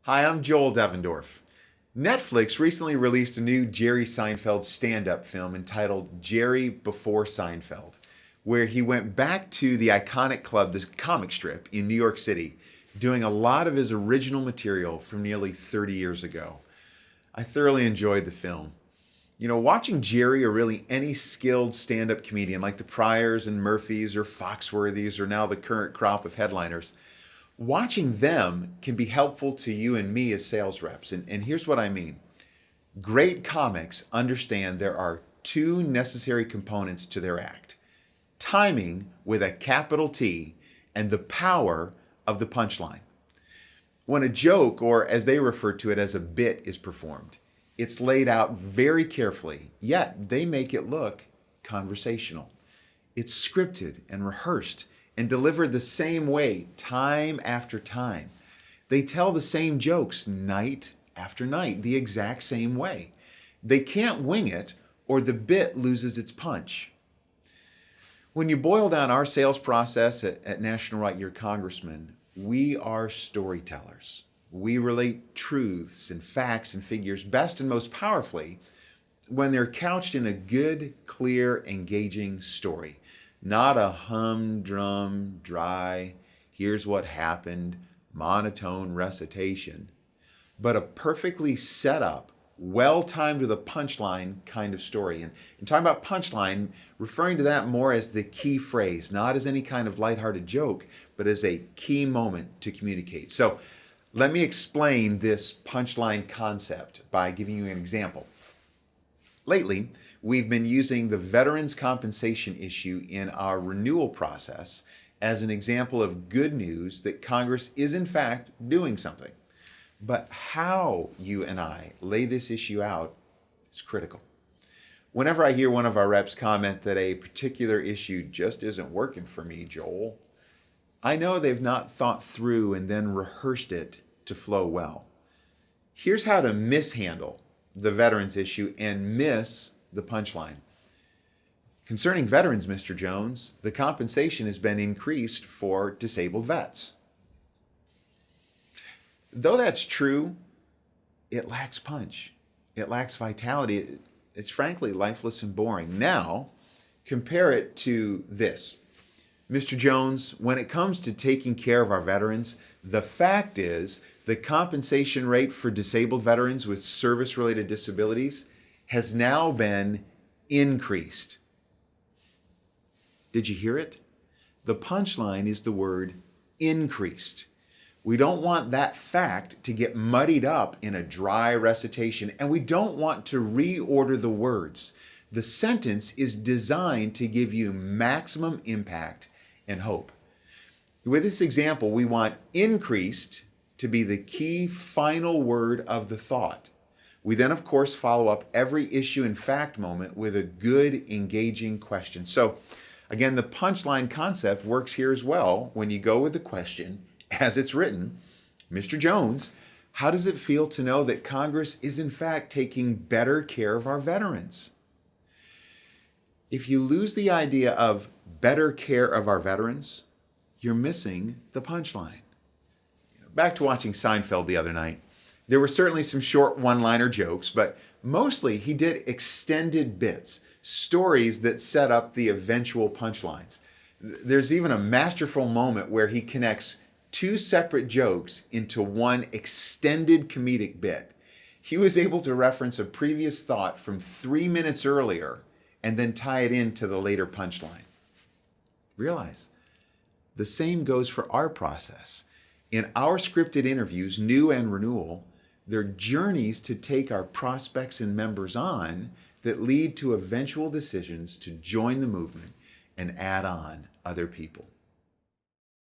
Hi, I'm Joel Devendorf. Netflix recently released a new Jerry Seinfeld stand-up film entitled Jerry Before Seinfeld, where he went back to the iconic club, the comic strip in New York City, doing a lot of his original material from nearly 30 years ago. I thoroughly enjoyed the film. Watching Jerry or really any skilled stand-up comedian like the Pryors and Murphys or Foxworthys or now the current crop of headliners, watching them can be helpful to you and me as sales reps. And here's what I mean. Great comics understand there are two necessary components to their act. Timing with a capital T and the power of the punchline. When a joke, or as they refer to it as a bit, is performed, it's laid out very carefully, yet they make it look conversational. It's scripted and rehearsed and delivered the same way time after time. They tell the same jokes night after night, the exact same way. They can't wing it or the bit loses its punch. When you boil down our sales process at National Write Your Congressman, we are storytellers. We relate truths and facts and figures best and most powerfully when they're couched in a good, clear, engaging story. Not a humdrum, dry, here's what happened, monotone recitation, but a perfectly set up, well-timed with a punchline kind of story. And talking about punchline, referring to that more as the key phrase, not as any kind of lighthearted joke, but as a key moment to communicate. So let me explain this punchline concept by giving you an example. Lately, we've been using the veterans compensation issue in our renewal process as an example of good news that Congress is in fact doing something. But how you and I lay this issue out is critical. Whenever I hear one of our reps comment that a particular issue just isn't working for me, Joel, I know they've not thought through and then rehearsed it to flow well. Here's how to mishandle the veterans issue and miss the punchline. Concerning veterans, Mr. Jones, the compensation has been increased for disabled vets. Though that's true, it lacks punch. It lacks vitality. It's frankly lifeless and boring. Now, compare it to this. Mr. Jones, when it comes to taking care of our veterans, the fact is the compensation rate for disabled veterans with service-related disabilities has now been increased. Did you hear it? The punchline is the word increased. We don't want that fact to get muddied up in a dry recitation, and we don't want to reorder the words. The sentence is designed to give you maximum impact and hope. With this example, we want increased to be the key final word of the thought. We then, of course, follow up every issue and fact moment with a good, engaging question. So, again, the punchline concept works here as well when you go with the question, as it's written, Mr. Jones, how does it feel to know that Congress is in fact taking better care of our veterans? If you lose the idea of better care of our veterans, you're missing the punchline. Back to watching Seinfeld the other night. There were certainly some short one-liner jokes, but mostly he did extended bits, stories that set up the eventual punchlines. There's even a masterful moment where he connects two separate jokes into one extended comedic bit. He was able to reference a previous thought from 3 minutes earlier and then tie it into the later punchline. Realize, the same goes for our process. In our scripted interviews, new and renewal, they're journeys to take our prospects and members on that lead to eventual decisions to join the movement and add on other people.